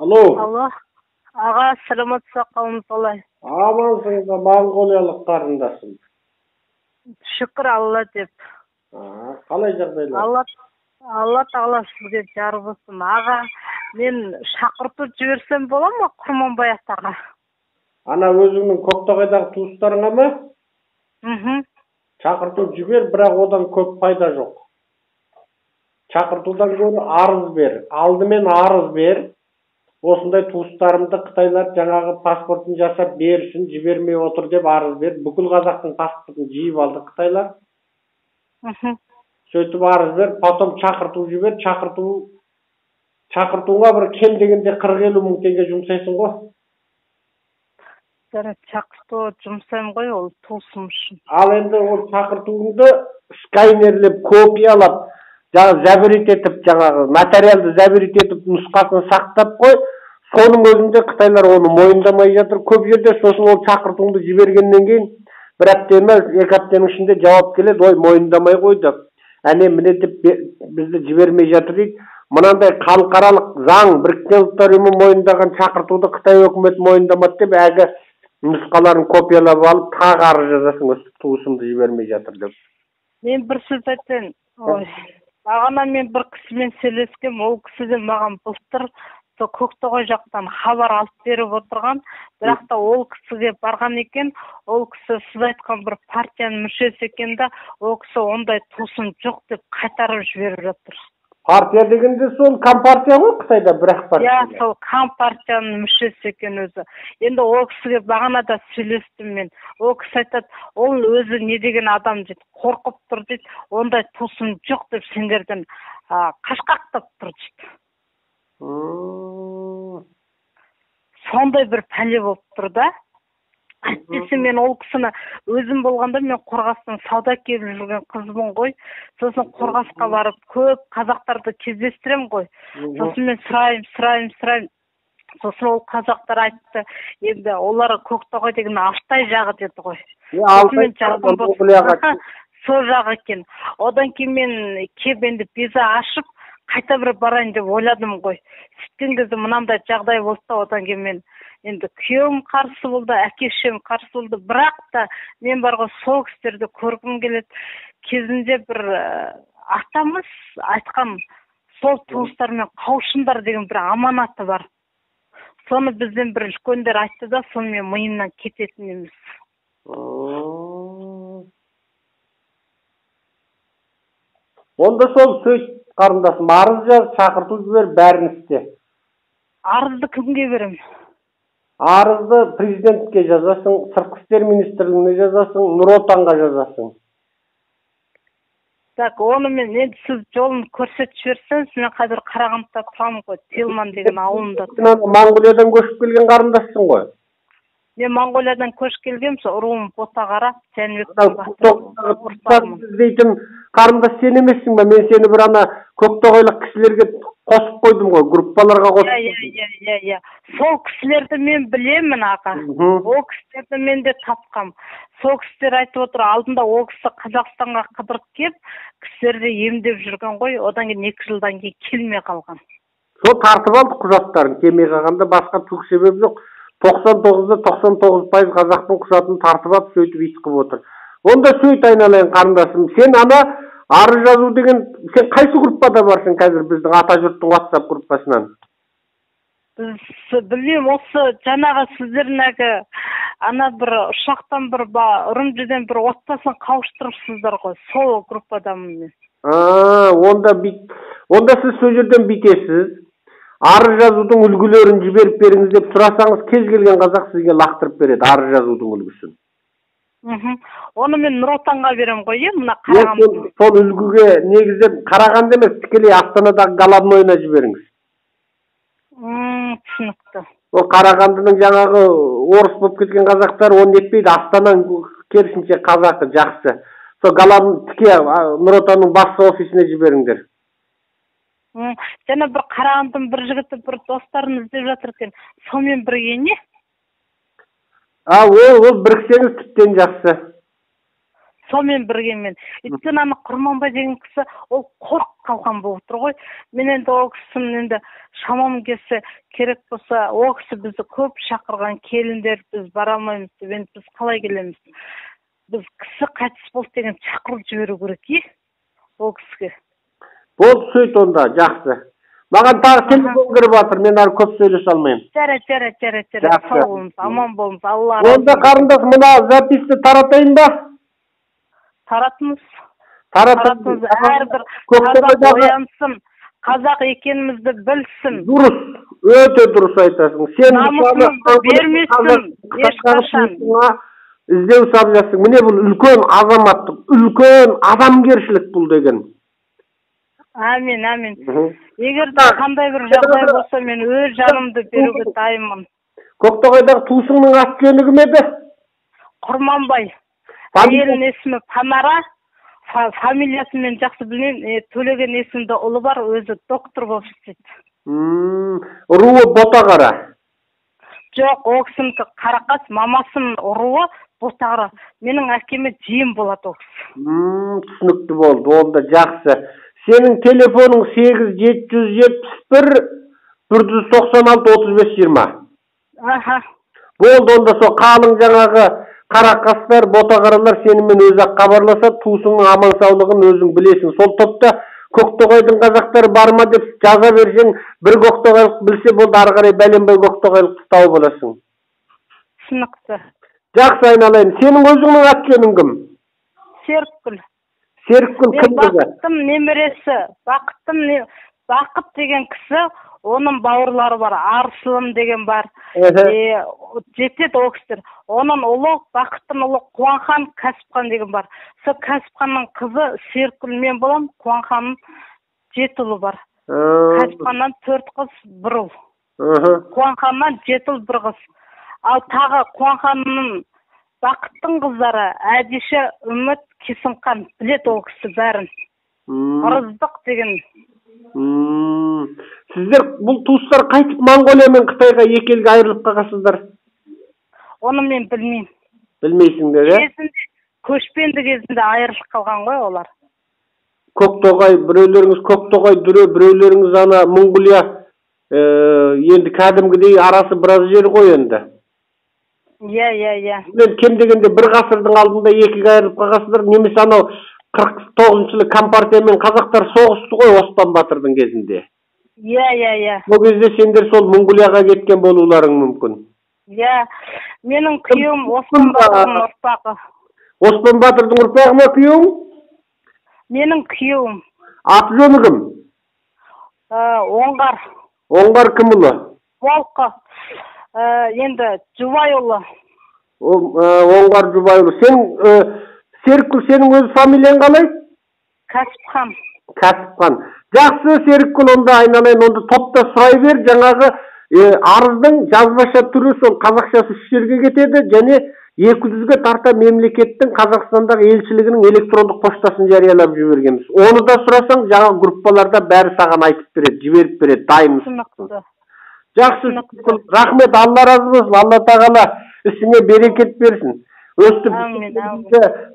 Алло. Алло. Аға, саламатсыз қалыңыз қалай? Амансың ба, моңғолиялық қарындасым. Шүкір Алла деп. Қалай жағдайлар? Алла тағала сізге жар болсын. Аға, мен шақырту жіберсем бола ма Құрманбай атаға? Ана өзіңнің Көктоғайдағы туыстарыңа ма? Шақырту жібер, бірақ одан көп пайда жоқ. Шақыртудан гөрі арыз бер. Алдымен арыз бер. Осындай туыстарымды Қытайлар жаңағы паспортын жасап берсін, жібермей отыр деп арыз бер. Бүкіл қазақтың паспортын жиып алды Қытайлар. Сөйтіп арыз бер, потом шақырту жібер. Шақыртуға бір кем дегенде 40-50 мың теңге жұмсайсың ғой. Шақырту жұмсаймын ғой, ол туысым үшін. Ал енді ол шақыртуыңды скайнерлеп, копиялап, зәбірет етіп, жаңағы материалды зәбірет етіп, нұсқасын сақтап қой. Соның өзінде Қытайлар оны мойындамай жатыр. Көп жерде сосын ол шақыртуыңды жібергеннен кейін бір апта емес, 2 аптаның ішінде жауап келеді, ой мойындамай қойды. Әне міне деп бізді жібермей жатыр дейді. Мынандай халықаралық заң, Біріккен ұлттар ұйымы мойындаған шақыртуды Қытай өкіметі мойындамады деп әгі нұсқаларын копиялап алып, тағы арыз жазасың, туысымды жібермей жатыр деп. Мен бір сөз айтайын. Бағана мен бір кісімен сөйлескем, ол кісіден маған былтыр Көктоғай жақтан хабар алып беріп отырған, бірақ та ол кісіге барған екен, ол кісі сіз айтқан бір партияның мүшесі екен да, ол кісі ондай туысым жоқ деп қайтарып жіберіп жатыр. Партия дегенде сол компартия ғой Қытайда, бірақ партия. Иә, сол компартияның мүшесі екен өзі. Енді ол кісіге бағана да сөйлестім мен. Ол кісі айтады, ол өзі не деген адам дейді, қорқып тұр дейді, ондай туысым жоқ деп сендерден қашқақтап тұр дейді. Сондай бір пәле болып тұр да. Әйтпесе мен ол кісіні өзім болғанда мен Қорғастан сауда келіп жүрген қызбын ғой. Сосын Қорғасқа барып көп қазақтарды кездестірем ғой. Сосын мен сұрайым. Сосын ол қазақтар айтты, енді олар Көктоғай деген Алтай жағы деді ғой. Сол жағы екен. Одан кейін мен кеп енді виза ашып қайта бір барайын деп ойладым ғой. Сөйткен кезде мынандай жағдай болды да, одан кейін мен енді күйеуім қарсы болды, әке-шешем қарсы болды, бірақ та мен бар ғой сол кісілерді көргім келеді. Кезінде бір атамыз айтқан сол туыстармен қауышыңдар деген бір аманаты бар. Соны бізден бір үлкендер айтты да, соны мен миымнан кететін емес. Онда сол сөйт қарындасым, арыз жаз, шақырту жібер, бәрін істе. Арызды кімге берем? Арызды президентке жазасың, Сыртқы істер министрлігіне жазасың, Нұр Отанға жазасың. Так, оны мен енді сіз жолын көрсетіп жіберсеңіз, мен қазір Қарағандыда тұрамын ғой, Телман деген ауылында. Моңғолиядан көшіп келген қарындасың ғой. Мен Моңғолиядан көшіп келгем, руым Ботағара, Жәнібек. Дейтін қарындас сен емессің ба? Мен сені бір ана Көктоғайлық кісілерге қосып қойдым ғой, группаларға қосып. Иә. Сол кісілерді мен білемін, аға. Ол кісілерді мен де тапқам. Сол кісілер айтып отыр, алдында ол кісі Қазақстанға қыдырып кеп, кісілерді емдеп жүрген ғой, одан кейін 2 жылдан кейін келмей қалған. Сол тартып алды құжаттарын, келмей қалғанда басқа түк себеп жоқ. 99% қазақтың құжатын тартып алып, сөйтіп ит қылып отыр. Онда сөйт айналайын қарындасым. Сен ана арыз жазу деген, сен қайсы группада барсың қазір біздің Атажұрттың WhatsApp группасынан? Білмеймін, осы жаңағы сіздердің ана бір ұшақтан бір Үрімжіден бір отбасын қауыштырыпсыздар ғой, сол группадамын мен. Онда сіз сол жерден битесіз. Арыз жазудың үлгілерін жіберіп беріңіз деп сұрасаңыз, кез келген қазақ сізге лақтырып береді арыз жазудың үлгісін. Оны мен Нұр Отанға берем ғой, мына Қарағанды. Сол үлгіге негізде Қарағанды емес, тікелей Астанадағы Головнойына жіберіңіз. Түсінікті. Ол Қарағандының жаңағы орыс болып кеткен қазақтар оны етпейді, Астананың керісінше қазақы жақсы. Сол Нұр Отанның басқа офисіне жіберіңдер. Және бір Қарағандың бір жігіті бір достарын іздеп жатыр екен, сонымен бірге не? Ол біріксеңіз тіптен жақсы. сонымен бірге мен. Өйткені ана Құрманбай деген кісі ол қорқып қалған болып тұр ғой. Мен енді ол кісінің енді шамам келсе керек болса, ол кісі бізді көп шақырған келіндер, біз бара алмаймыз деп, енді біз қалай келеміз? Біз кісі қайтыс болды деген шақырып жіберу керек, ол кісіге. Болды, сөйт онда, жақсы. Маған тағы телефон кіріп жатыр, мен ары көп сөйлесе алмаймын. Жарайды. Сау болыңыз, аман болыңыз, Алла разы болсын. Онда қарындас, мына записті таратайын ба? Таратыңыз. Таратыңыз. Әрбір қазақ оянсын, қазақ екенімізді білсін. Дұрыс, өте дұрыс айтасың. Сен намысымызды бермесін, ешқашан. Іздеу сабыласың. Міне бұл үлкен азаматтық, үлкен адамгершілік бұл деген. Амин. Егер де қандай бір жағдай болса, мен өз жанымды беруге дайынмын. Көктоғайдағы туысыңның аты-жөні кім еді? Құрманбай. Әйелінің есімі Панара. Фамилиясын мен жақсы білмеймін. Төлеген есімді ұлы бар, өзі доктор болып істейді. Руы Ботағара. Жоқ, ол кісінікі Қарақас, мамасының руы Ботағара. Менің әкеме жиен болады ол кісі. Түсінікті болды, онда жақсы. Сенің телефоның 8771 196 3520. Болды, онда сол қалың жаңағы Қарақастар, Ботағаралар сенімен өзі-ақ хабарласады, туысыңның аман саулығын өзің білесің. Сол топта Көктоғайдың қазақтары бар ма деп жаза берсең, бір көктоғайлық білсе болды, ары қарай бәленбай көктоғайлықты тауып аласың. Түсінікті. Жақсы, айналайын. Сенің өзіңнің аты-жөнің кім? Серікгүл. Серікгүл кім кізі? Бақыттың немересі. Бақыт деген кісі, оның бауырлары бар. Арсылым деген бар. Жетеді ол кісілер. Оның ұлы, Бақыттың ұлы Қуанхан Кәсіпхан деген бар. Сол Кәсіпханның қызы Серікгүл мен болам, Қуанханның 7 ұлы бар. Кәсіпханнан 4 қыз, 1 ұл. Қуанханнан 7 ұл, 1 қыз. Ал тағы Қуанханның Бақыттың қыздары Әдиша, Үміт, Кесімхан, білет ол кісі бәрін. Ырыздық деген. Сіздер бұл туыстар қайтып Монғолия мен Қытайға екі елге айырылып қалғансыздар? Оны мен білмеймін. Білмейсіңдер, көшпенді кезінде айырылып қалған ғой олар. Көктоғай, біреулеріңіз Көктоғай дүре, біреулеріңіз ана Монғолия, енді кәдімгідей арасы біраз жер ғой енді. Мен кем дегенде бір ғасырдың алдында екіге айырылып қалғансыздар, немесе анау 49-жылы Компартия мен қазақтар соғысты ғой Оспан Батырдың кезінде. Ол кезде сендер сол Монғолияға кеткен болуларың мүмкін. Менің күйеуім Оспан Батырдың ұрпағы. Оспан Батырдың ұрпағы ма күйеуің? Менің күйеуім. Аты-жөні кім? Оңғар. Оңғар кім ұлы? Волқы. Енді Жұбайұлы. Оңғар Жұбайұлы. Серікгүл, сенің өз фамилияң қалай? Кәсіпхан. Кәсіпхан. Жақсы, Серікгүл, онда айналайын, онда топта сұрай бер, жаңағы арыздың жазбаша түрі сол қазақшасы 3 жерге кетеді, және 200-ге тарта мемлекеттің Қазақстандағы елшілігінің электрондық поштасын жариялап жібергенбіз. Оны да сұрасаң, жаңа группаларда бәрі саған айтып береді, жіберіп береді, дайынсың. Жақсы, рахмет, Алла разы болсын, Алла тағала ісіңе берекет берсін. Өстіп,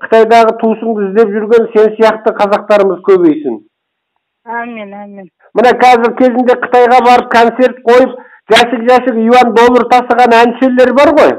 Қытайдағы туысыңды іздеп жүрген сен сияқты қазақтарымыз көбейсін. Амин. Мына қазір кезінде Қытайға барып концерт қойып, жәшік $1 тасыған әншілер бар ғой?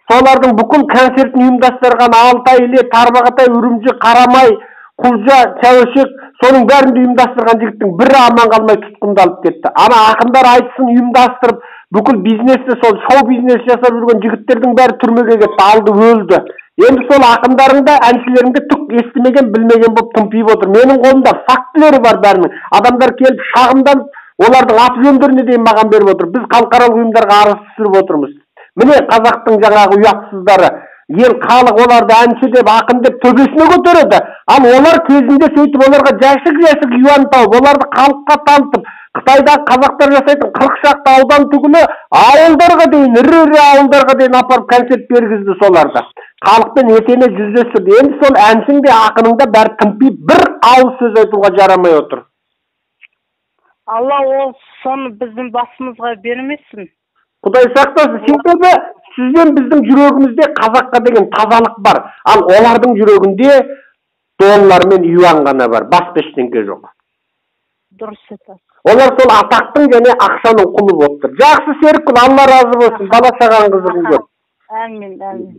Солардың бүкіл концертін ұйымдастырған Алтай, Іле, Тарбағатай, Үрімжі, Қарамай, Құлжа, Чәуешек, соның бәрінде ұйымдастырған жігіттің бірі аман қалмай тұтқындалып кетті. Ана ақындар айтысын ұйымдастырып, бүкіл бизнесті, сол шоу бизнес жасап жүрген жігіттердің бәрі түрмеге кетті, алды, өлді. Енді сол ақындарыңда, әншілеріңде түк естімеген, білмеген болып тымпиып отыр. Менің қолымда фактілері бар бәрінің. Адамдар келіп шағымдан олардың аты-жөндеріне дейін маған беріп отыр. Біз халықаралық ұйымдарға арыз түсіріп отырмыз. Міне қазақтың жаңағы ұятсыздары, ел халық оларды әнші деп, ақын деп төбесіне көтереді. Ал олар кезінде сөйтіп оларға жәшік $1 тауып, оларды халыққа танытып, Қытайдағы қазақтар жасайтын 40 шақты аудан түгілі ауылдарға дейін, ірі ауылдарға дейін апарып концерт бергізді соларды. Халықпен етене жүздесті. Енді сол әншің де ақының да бәрі тымпиып бір ауыз сөз айтуға жарамай отыр. Алла ол соны біздің басымызға бермесін. Құдай сақтасын. Себебі сізден біздің жүрегімізде қазаққа деген тазалық бар. Ал олардың жүрегінде доллар мен юан ғана бар. Басқа ештеңе жоқ. Дұрыс айтасыз. Олар сол атақтың және ақшаның құлы болып тұр. Жақсы Серікгүл, Алла разы болсын. Бала шағаңызды көріп. Әмин, әмин.